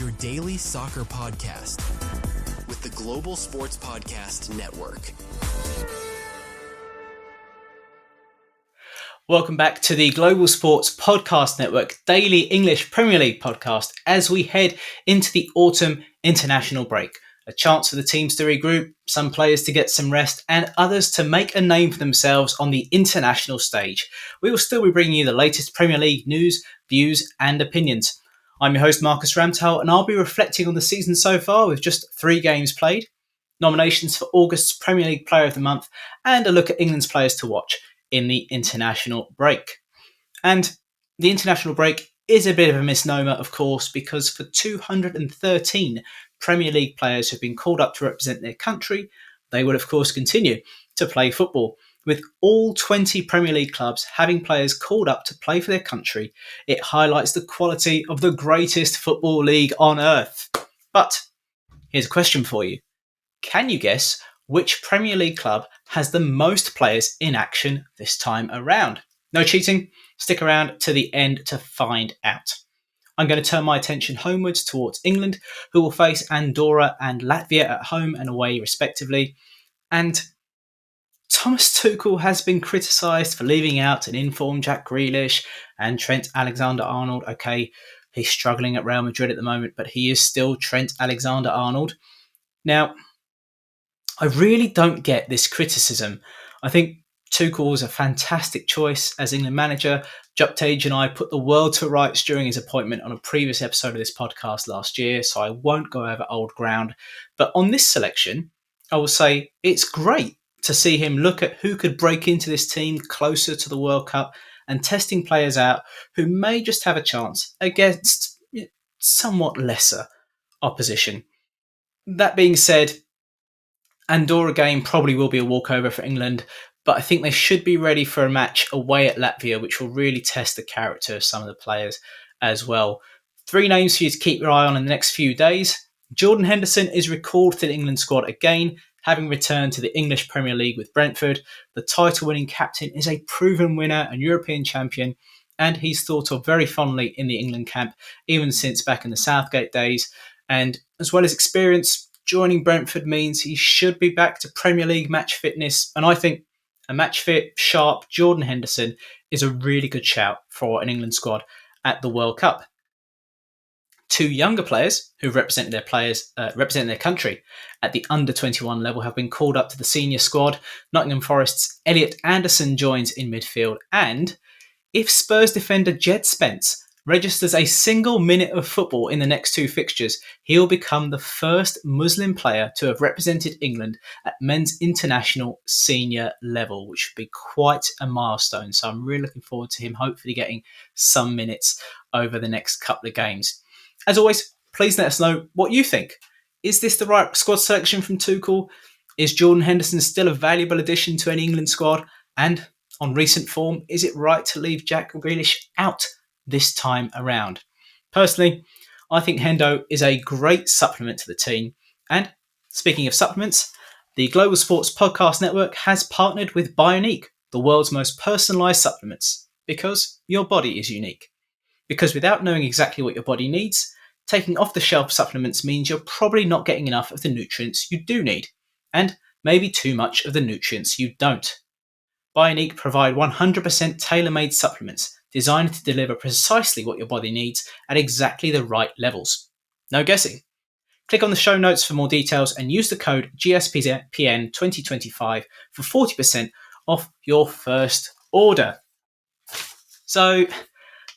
your daily soccer podcast with the Global Sports Podcast Network. Welcome back to the Global Sports Podcast Network daily English Premier League podcast as we head into the autumn international break. A chance for the teams to regroup, some players to get some rest, and others to make a name for themselves on the international stage. We will still be bringing you the latest Premier League news, views, and opinions. I'm your host, Marcus Ramtal, and I'll be reflecting on the season so far with just 3 games played, nominations for August's Premier League Player of the Month, and a look at England's players to watch in the international break. And the international break is a bit of a misnomer, of course, because for 213 Premier League players who've been called up to represent their country, they will of course continue to play football. With all 20 Premier League clubs having players called up to play for their country, it highlights the quality of the greatest football league on earth. But here's a question for you. Can you guess which Premier League club has the most players in action this time around? No cheating. Stick around to the end to find out. I'm going to turn my attention homewards towards England, who will face Andorra and Latvia at home and away respectively. And Thomas Tuchel has been criticised for leaving out an informed Jack Grealish and Trent Alexander-Arnold. Okay, he's struggling at Real Madrid at the moment, but he is still Trent Alexander-Arnold. Now, I really don't get this criticism. I think Tuchel is a fantastic choice as England manager. Juptage and I put the world to rights during his appointment on a previous episode of this podcast last year, so I won't go over old ground. But on this selection, I will say it's great to see him look at who could break into this team closer to the World Cup and testing players out who may just have a chance against somewhat lesser opposition. That being said, Andorra game probably will be a walkover for England, but I think they should be ready for a match away at Latvia, which will really test the character of some of the players as well. 3 names for you to keep your eye on in the next few days. Jordan Henderson is recalled to the England squad again, having returned to the English Premier League with Brentford. The title-winning captain is a proven winner and European champion, and he's thought of very fondly in the England camp, even since back in the Southgate days. And as well as experience, joining Brentford means he should be back to Premier League match fitness, and I think a match-fit, sharp Jordan Henderson is a really good shout for an England squad at the World Cup. 2 younger players who've represented their country at the under-21 level have been called up to the senior squad. Nottingham Forest's Elliot Anderson joins in midfield, and if Spurs defender Jed Spence registers a single minute of football in the next 2 fixtures, he'll become the first Muslim player to have represented England at men's international senior level, which would be quite a milestone. So I'm really looking forward to him hopefully getting some minutes over the next couple of games. As always, please let us know what you think. Is this the right squad selection from Tuchel? Is Jordan Henderson still a valuable addition to any England squad? And on recent form, is it right to leave Jack Grealish out this time around? Personally, I think Hendo is a great supplement to the team. And speaking of supplements, the Global Sports Podcast Network has partnered with Bionique, the world's most personalised supplements, because your body is unique. Because without knowing exactly what your body needs, taking off-the-shelf supplements means you're probably not getting enough of the nutrients you do need, and maybe too much of the nutrients you don't. Bionique provide 100% tailor-made supplements designed to deliver precisely what your body needs at exactly the right levels. No guessing. Click on the show notes for more details and use the code GSPN2025 for 40% off your first order. So,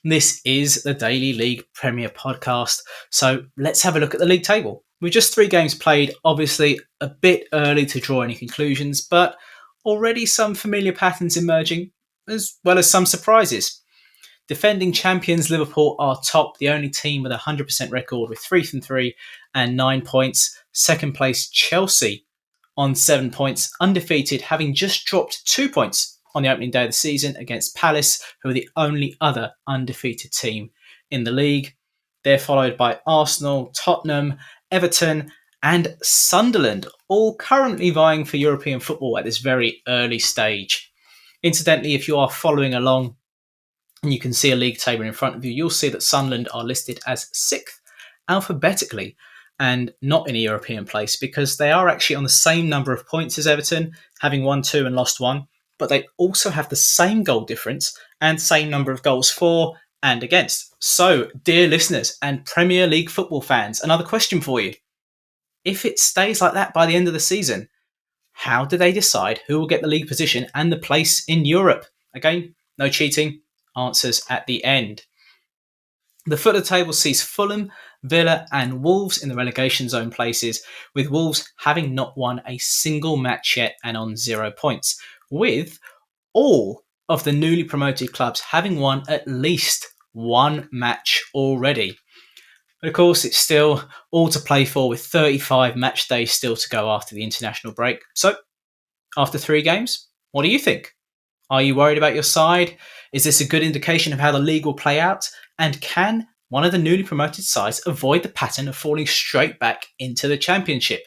this is the Daily League Premier Podcast. So, let's have a look at the league table. With just 3 games played, obviously a bit early to draw any conclusions, but already some familiar patterns emerging, as well as some surprises. Defending champions Liverpool are top, the only team with a 100% record with 3 from 3 and 9 points. Second place Chelsea on 7 points, undefeated, having just dropped 2 points on the opening day of the season against Palace, who are the only other undefeated team in the league. They're followed by Arsenal, Tottenham, Everton and Sunderland, all currently vying for European football at this very early stage. Incidentally, if you are following along and you can see a league table in front of you, you'll see that Sunderland are listed as 6th alphabetically and not in a European place, because they are actually on the same number of points as Everton, having won 2 and lost 1, but they also have the same goal difference and same number of goals for and against. So, dear listeners and Premier League football fans, another question for you. If it stays like that by the end of the season, how do they decide who will get the league position and the place in Europe? Again, no cheating. Answers at the end. The foot of the table sees Fulham, Villa and Wolves in the relegation zone places, with Wolves having not won a single match yet and on 0 points, with all of the newly promoted clubs having won at least one match already. But of course, it's still all to play for, with 35 match days still to go after the international break. So, after 3 games, what do you think? Are you worried about your side? Is this a good indication of how the league will play out? And can one of the newly promoted sides avoid the pattern of falling straight back into the Championship?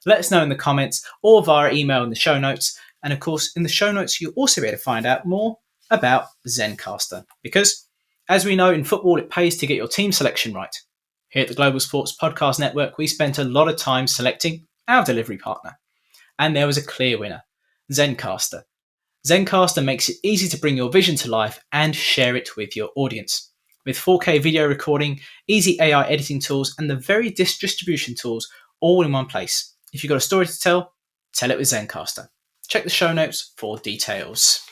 Let us know in the comments or via email in the show notes. And of course, in the show notes, you'll also be able to find out more about Zencaster. Because, as we know in football, it pays to get your team selection right. Here at the Global Sports Podcast Network, we spent a lot of time selecting our delivery partner. And there was a clear winner, Zencaster. Zencaster makes it easy to bring your vision to life and share it with your audience. With 4K video recording, easy AI editing tools, and the very distribution tools all in one place. If you've got a story to tell it with Zencaster. Check the show notes for details.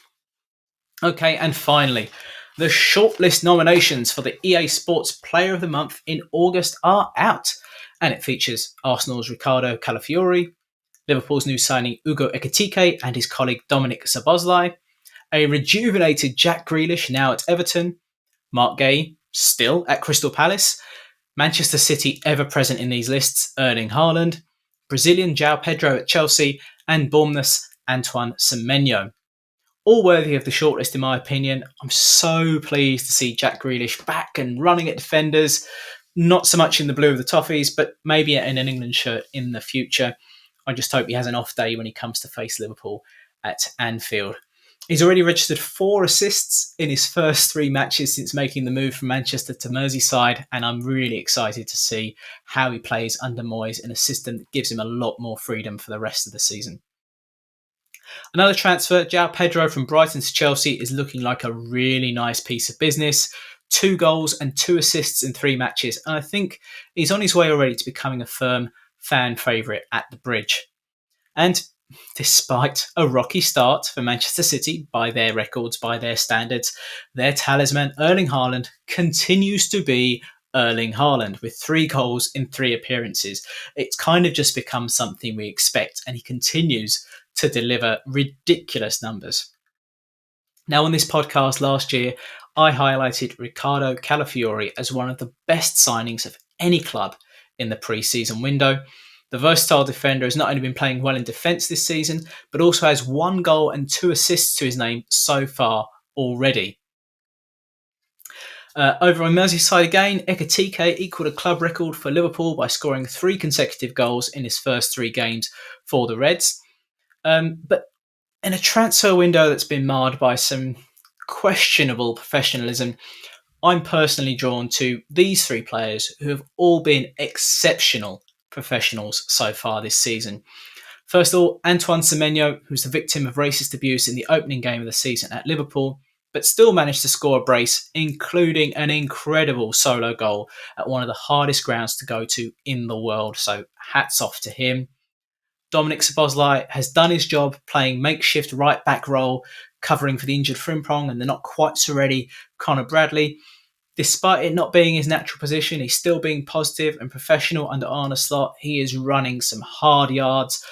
Okay, and finally, the shortlist nominations for the EA Sports Player of the Month in August are out, and it features Arsenal's Ricardo Calafiori, Liverpool's new signing Ugo Ekitike and his colleague Bioniq Szoboszlai, a rejuvenated Jack Grealish now at Everton, Mark Gay still at Crystal Palace, Manchester City ever present in these lists, Erling Haaland, Brazilian João Pedro at Chelsea, and Bournemouth's Antoine Semenyo. All worthy of the shortlist in my opinion. I'm so pleased to see Jack Grealish back and running at defenders, not so much in the blue of the Toffees, but maybe in an England shirt in the future. I just hope he has an off day when he comes to face Liverpool at Anfield. He's already registered 4 assists in his first 3 matches since making the move from Manchester to Merseyside, and I'm really excited to see how he plays under Moyes in a system that gives him a lot more freedom for the rest of the season. Another transfer, João Pedro from Brighton to Chelsea, is looking like a really nice piece of business. 2 goals and 2 assists in 3 matches, and I think he's on his way already to becoming a firm fan favourite at the Bridge. And despite a rocky start for Manchester City, by their records, by their standards, their talisman, Erling Haaland, continues to be Erling Haaland with 3 goals in 3 appearances. It's kind of just become something we expect, and he continues to deliver ridiculous numbers. Now, on this podcast last year, I highlighted Ricardo Calafiori as one of the best signings of any club in the pre-season window. The versatile defender has not only been playing well in defence this season, but also has 1 goal and 2 assists to his name so far already. Over on Merseyside again, Ekitike equalled a club record for Liverpool by scoring 3 consecutive goals in his first 3 games for the Reds. But in a transfer window that's been marred by some questionable professionalism, I'm personally drawn to these 3 players who have all been exceptional professionals so far this season. First of all, Antoine Semenyo, who's the victim of racist abuse in the opening game of the season at Liverpool, but still managed to score a brace, including an incredible solo goal at one of the hardest grounds to go to in the world. So hats off to him. Bioniq Szoboszlai has done his job playing makeshift right back role, covering for the injured Frimpong and the not quite so ready Conor Bradley. Despite it not being his natural position, he's still being positive and professional under Arne Slot. He is running some hard yards,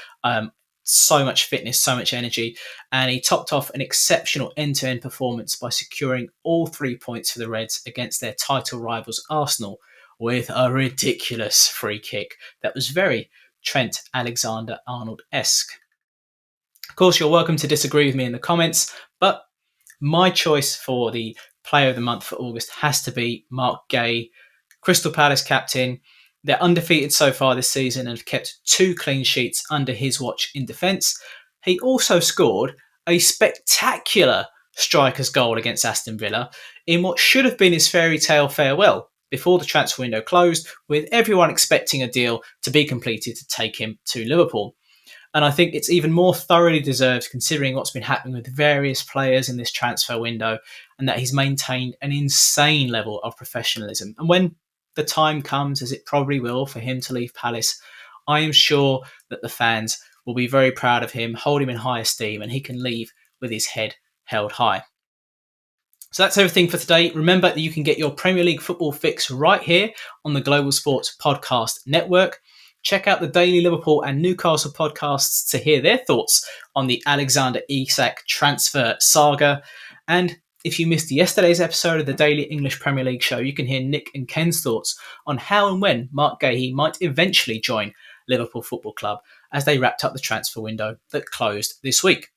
so much fitness, so much energy, and he topped off an exceptional end-to-end performance by securing all 3 points for the Reds against their title rivals Arsenal with a ridiculous free kick that was very Trent Alexander-Arnold-esque. Of course, you're welcome to disagree with me in the comments, but my choice for the Player of the Month for August has to be Mark Gay, Crystal Palace captain. They're undefeated so far this season and have kept 2 clean sheets under his watch in defence. He also scored a spectacular striker's goal against Aston Villa in what should have been his fairy tale farewell before the transfer window closed, with everyone expecting a deal to be completed to take him to Liverpool. And I think it's even more thoroughly deserved considering what's been happening with various players in this transfer window, and that he's maintained an insane level of professionalism. And when the time comes, as it probably will, for him to leave Palace, I am sure that the fans will be very proud of him, hold him in high esteem, and he can leave with his head held high. So that's everything for today. Remember that you can get your Premier League football fix right here on the Global Sports Podcast Network. Check out the daily Liverpool and Newcastle podcasts to hear their thoughts on the Alexander-Isak transfer saga. And if you missed yesterday's episode of the Daily English Premier League show, you can hear Nick and Ken's thoughts on how and when Mark Gahey might eventually join Liverpool Football Club as they wrapped up the transfer window that closed this week.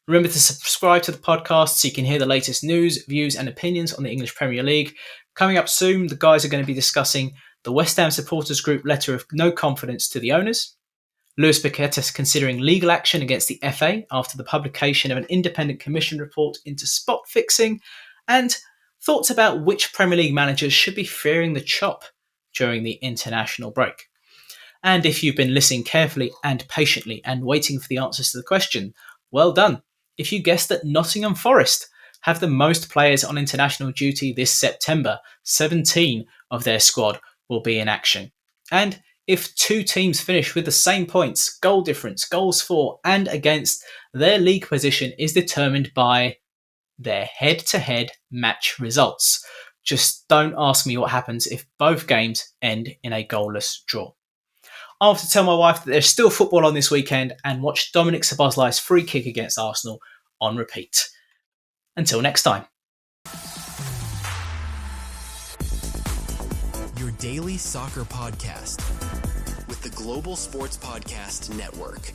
Remember to subscribe to the podcast so you can hear the latest news, views and opinions on the English Premier League. Coming up soon, the guys are going to be discussing the West Ham Supporters Group letter of no confidence to the owners, Lewis Paqueta considering legal action against the FA after the publication of an independent commission report into spot fixing, and thoughts about which Premier League managers should be fearing the chop during the international break. And if you've been listening carefully and patiently and waiting for the answers to the question, well done. If you guessed that Nottingham Forest have the most players on international duty this September, 17 of their squad will be in action. And if two teams finish with the same points, goal difference, goals for and against, their league position is determined by their head-to-head match results. Just don't ask me what happens if both games end in a goalless draw. I'll have to tell my wife that there's still football on this weekend and watch Dominic Szoboszlai's free kick against Arsenal on repeat. Until next time. Your daily soccer podcast with the Global Sports Podcast Network.